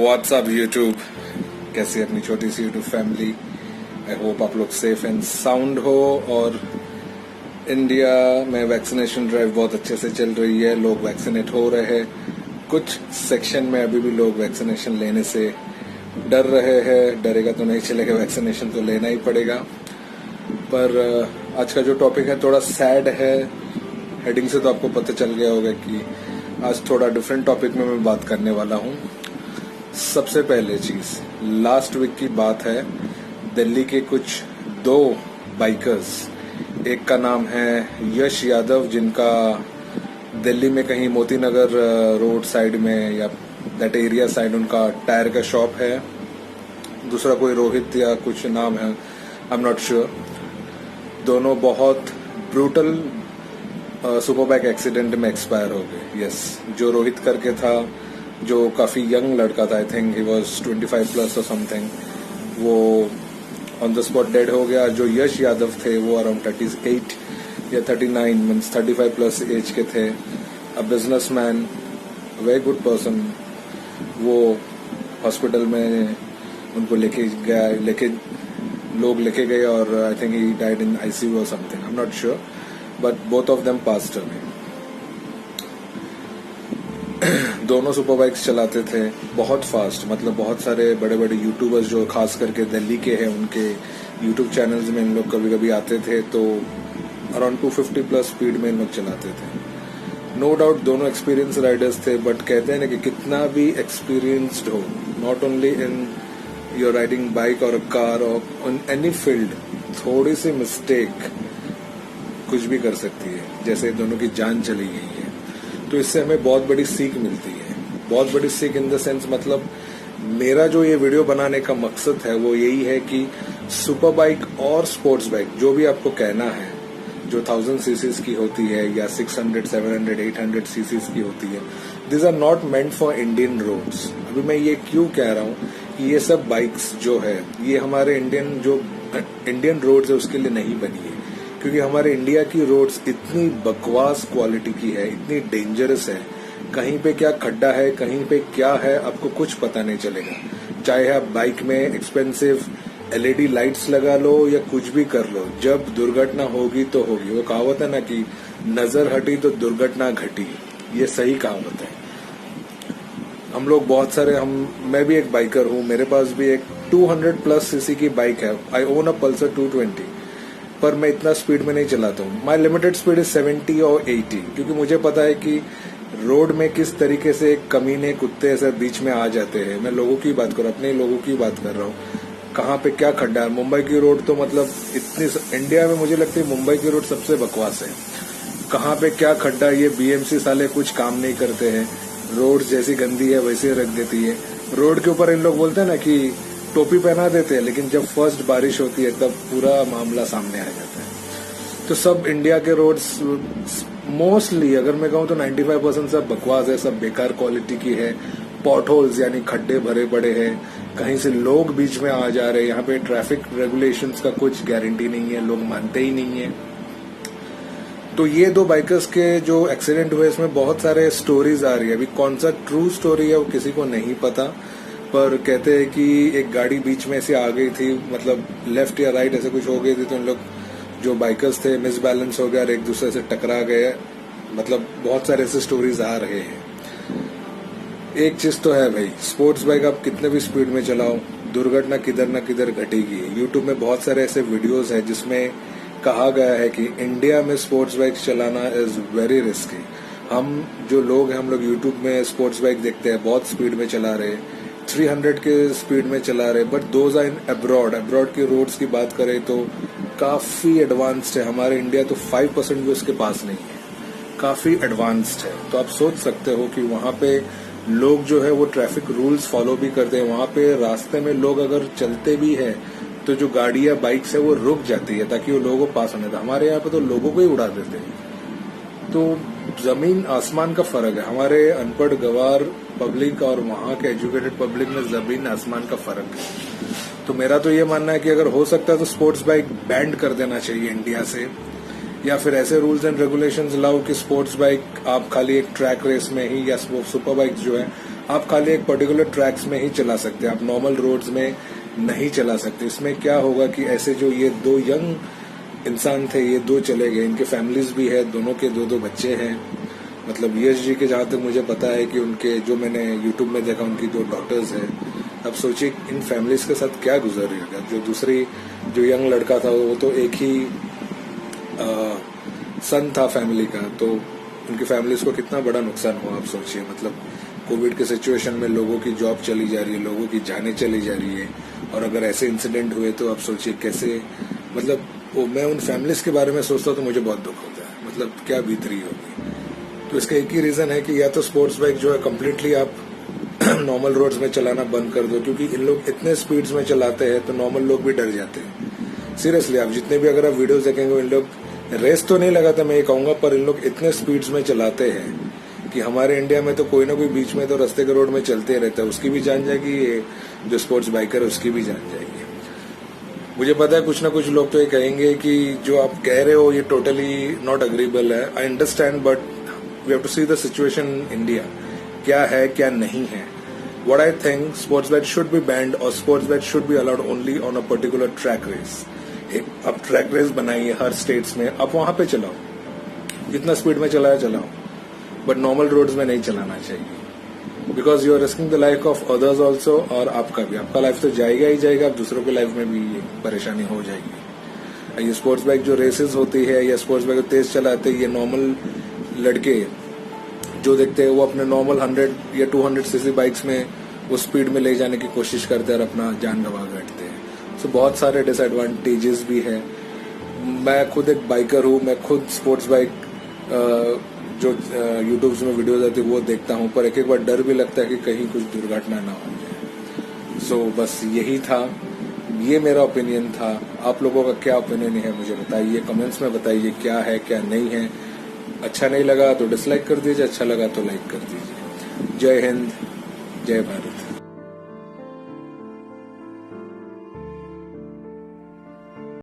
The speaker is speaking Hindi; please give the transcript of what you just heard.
व्हाट्सअप यूट्यूब, कैसी अपनी छोटी सी यूट्यूब फैमिली। आई होप आप लोग सेफ एंड साउंड हो। और इंडिया में वैक्सीनेशन ड्राइव बहुत अच्छे से चल रही है, लोग वैक्सीनेट हो रहे हैं। कुछ सेक्शन में अभी भी लोग वैक्सीनेशन लेने से डर रहे हैं। डरेगा तो नहीं चलेगा, वैक्सीनेशन तो लेना ही पड़ेगा। पर आज का जो टॉपिक है थोड़ा सैड है। हेडिंग से तो आपको पता चल गया होगा कि आज थोड़ा डिफरेंट टॉपिक में मैं बात करने वाला हूँ। सबसे पहले चीज, लास्ट वीक की बात है। दिल्ली के कुछ दो बाइकर्स, एक का नाम है यश यादव, जिनका दिल्ली में कहीं मोती नगर रोड साइड में या दैट एरिया साइड उनका टायर का शॉप है। दूसरा कोई रोहित या कुछ नाम है, आई एम नॉट श्योर। दोनों बहुत ब्रूटल सुपर बाइक एक्सीडेंट में एक्सपायर हो गए। यस, जो रोहित करके था, जो काफी यंग लड़का था, आई थिंक ही वाज 25 प्लस और समथिंग, वो ऑन द स्पॉट डेड हो गया। जो यश यादव थे वो अराउंड 38 या 39 मीन्स 35 प्लस एज के थे। A businessman, very good person. वो हॉस्पिटल में उनको लोग लेके गए और I think he died in ICU और something, I am not sure, but both of them passed away. दोनों सुपर बाइक्स चलाते थे बहुत फास्ट, मतलब बहुत सारे बड़े बड़े यूट्यूबर्स जो खास करके दिल्ली के हैं, उनके यूट्यूब चैनल्स में इन लोग कभी कभी आते थे तो अराउंड 250 प्लस स्पीड में इन लोग चलाते थे। नो डाउट दोनों एक्सपीरियंस राइडर्स थे, बट कहते हैं ना कि कितना भी एक्सपीरियंस्ड हो, not only in your riding bike और कार और इन एनी फील्ड, थोड़ी सी मिस्टेक कुछ भी कर सकती है। जैसे दोनों की जान चली गई है, तो इससे हमें बहुत बड़ी सीख मिलती है। बहुत बड़ी सीख इन द सेंस, मतलब मेरा जो ये वीडियो बनाने का मकसद है वो यही है कि सुपर बाइक और स्पोर्ट्स बाइक, जो भी आपको कहना है, जो 1000 सीसीज की होती है या 600, 700, 800 सीसीज की होती है, this are not meant for Indian roads. अभी मैं ये क्यों कह रहा हूँ कि ये सब बाइक्स जो है ये हमारे इंडियन रोड्स है उसके लिए नहीं बनी है, क्योंकि हमारे इंडिया की रोड्स इतनी बकवास क्वालिटी की है, इतनी डेंजरस है। कहीं पे क्या खड्डा है, कहीं पे क्या है, आपको कुछ पता नहीं चलेगा। चाहे आप बाइक में एक्सपेंसिव एलईडी लाइट्स लगा लो या कुछ भी कर लो, जब दुर्घटना होगी तो होगी। वो कहावत है ना कि नजर हटी तो दुर्घटना घटी, ये सही कहावत है। हम लोग बहुत सारे, मैं भी एक बाइकर हूँ, मेरे पास भी एक 200 प्लस सीसी की बाइक है। आई ओन अ पल्सर 220, पर मैं इतना स्पीड में नहीं चलाता हूँ। माई लिमिटेड स्पीड इज 70 और 80, क्योंकि मुझे पता है कि रोड में किस तरीके से कमीने कुत्ते ऐसे बीच में आ जाते हैं। मैं लोगों की बात कर रहा हूँ, अपने लोगों की बात कर रहा हूँ। कहाँ पे क्या खड्डा है। मुंबई की रोड तो मतलब इतनी, इंडिया में मुझे लगता है मुंबई की रोड सबसे बकवास है। कहाँ पे क्या खड्डा, ये बीएमसी साले कुछ काम नहीं करते हैं। रोड जैसी गंदी है वैसे रख देती है। रोड के ऊपर इन लोग बोलते हैं ना कि टोपी पहना देते हैं, लेकिन जब फर्स्ट बारिश होती है तब पूरा मामला सामने आ जाता है। तो सब इंडिया के रोड्स मोस्टली, अगर मैं कहूँ तो 95% सब बकवास है, सब बेकार क्वालिटी की है। पॉट होल्स यानी खड्डे भरे पड़े हैं, कहीं से लोग बीच में आ जा रहे हैं। यहाँ पे ट्रैफिक रेगुलेशंस का कुछ गारंटी नहीं है, लोग मानते ही नहीं है। तो ये दो बाइकर्स के जो एक्सीडेंट हुए, इसमें बहुत सारे स्टोरीज आ रही है। अभी कौन सा ट्रू स्टोरी है वो किसी को नहीं पता, पर कहते हैं कि एक गाड़ी बीच में से आ गई थी, मतलब लेफ्ट या राइट ऐसे कुछ हो गई थी, तो उन लोग जो बाइकर्स थे मिस बैलेंस हो गया और एक दूसरे से टकरा गए। मतलब बहुत सारे ऐसे स्टोरीज आ रहे हैं। एक चीज तो है भाई, स्पोर्ट्स बाइक आप कितने भी स्पीड में चलाओ, दुर्घटना किधर न किधर घटेगी। यूट्यूब में बहुत सारे ऐसे वीडियोस हैं जिसमें कहा गया है कि इंडिया में स्पोर्ट्स बाइक चलाना इज वेरी रिस्की। हम जो लोग हैं, हम लोग यूट्यूब में स्पोर्ट्स बाइक देखते हैं, बहुत स्पीड में चला रहे, 300 के स्पीड में चला रहे, but those are in abroad की रोड्स की बात करें तो काफी एडवांस्ड है। हमारे इंडिया तो 5% भी उसके पास नहीं है, काफी एडवांस्ड है। तो आप सोच सकते हो कि वहां पे लोग जो है वो ट्रैफिक रूल्स फॉलो भी करते हैं। वहां पे रास्ते में लोग अगर चलते भी है तो जो गाड़ियां बाइक्स है वो रुक जाती है ताकि वो लोगों को पास होने दें। हमारे यहाँ पे तो लोगों को ही उड़ा देते हैं। तो जमीन आसमान का फर्क है। हमारे अनपढ़ गवार पब्लिक और वहां के एजुकेटेड पब्लिक में जमीन आसमान का फर्क है। तो मेरा तो ये मानना है कि अगर हो सकता है तो स्पोर्ट्स बाइक बैन कर देना चाहिए इंडिया से, या फिर ऐसे रूल्स एंड रेगुलेशंस लाओ कि स्पोर्ट्स बाइक आप खाली एक ट्रैक रेस में ही, या सुपर बाइक जो है आप खाली एक पर्टिकुलर ट्रैक्स में ही चला सकते हैं, आप नॉर्मल रोड्स में नहीं चला सकते। इसमें क्या होगा कि ऐसे जो ये दो यंग इंसान थे, ये दो चले गए, इनके फैमिलीज भी है, दोनों के दो बच्चे हैं। मतलब यश जी के जहां तक मुझे पता है कि उनके, जो मैंने यूट्यूब में देखा, उनकी 2 डॉटर्स है। अब सोचिए इन फैमिलीज के साथ क्या गुजर रही होगा। जो दूसरी जो यंग लड़का था वो तो एक ही सन था फैमिली का, तो उनकी फैमिलीज को कितना बड़ा नुकसान हुआ आप सोचिए। मतलब कोविड के सिचुएशन में लोगों की जॉब चली जा रही है, लोगों की जानें चली जा रही है, और अगर ऐसे इंसिडेंट हुए तो आप सोचिए कैसे, मतलब वो मैं उन फैमिलीज के बारे में सोचता हूँ तो मुझे बहुत दुख होता है। मतलब क्या बीत रही होगी। तो इसका एक ही रीजन है कि या तो स्पोर्ट्स बाइक जो है कम्प्लीटली आप नॉर्मल रोड्स में चलाना बंद कर दो, क्योंकि इन लोग इतने स्पीड्स में चलाते हैं तो नॉर्मल लोग भी डर जाते हैं। सीरियसली आप जितने भी अगर आप वीडियोस देखेंगे, इन लोग रेस तो नहीं लगाता मैं ये कहूंगा, पर इन लोग इतने स्पीड्स में चलाते हैं कि हमारे इंडिया में तो कोई ना कोई बीच में तो रास्ते के रोड में चलते रहता है, उसकी भी जान जाएगी, ये जो स्पोर्ट्स बाइकर है उसकी भी जान जाएगी। मुझे पता है कुछ ना कुछ लोग तो ये कहेंगे कि जो आप कह रहे हो ये टोटली नॉट अग्रीबल है। I understand, but we have to see the situation in India, क्या है क्या नहीं है। What I think, sports bike should be banned और sports bike should be allowed only on a particular track race. एक आप ट्रैक रेस बनाइए हर स्टेट्स में, आप वहां पे चलाओ, जितना स्पीड में चलाया चलाओ, बट नॉर्मल रोड्स में नहीं चलाना चाहिए, because you are risking the life of others also, और आपका भी, आपका लाइफ तो जाएगा ही जाएगा, आप दूसरों की लाइफ में भी ये परेशानी हो जाएगी। ये स्पोर्ट्स बाइक जो रेसेस होती है या स्पोर्ट्स बाइक तेज चलाते हैं, ये नॉर्मल लड़के जो देखते हैं वो अपने नॉर्मल 100 या 200 सीसी बाइक्स में वो स्पीड में ले जाने की कोशिश करते हैं और अपना जान गंवा बैठते हैं। सो बहुत सारे डिसएडवांटेजेस भी है। मैं खुद एक बाइकर हूँ, मैं खुद स्पोर्ट्स बाइक जो यूट्यूब में वीडियोज आती है वो देखता हूँ, पर एक बार डर भी लगता है कि कहीं कुछ दुर्घटना ना हो जाए। सो बस यही था, ये मेरा ओपिनियन था। आप लोगों का क्या ओपिनियन है मुझे बताइए, कमेंट्स में बताइए क्या है क्या नहीं है। अच्छा नहीं लगा तो डिसलाइक कर दीजिए, अच्छा लगा तो लाइक कर दीजिए। जय हिंद, जय भारत।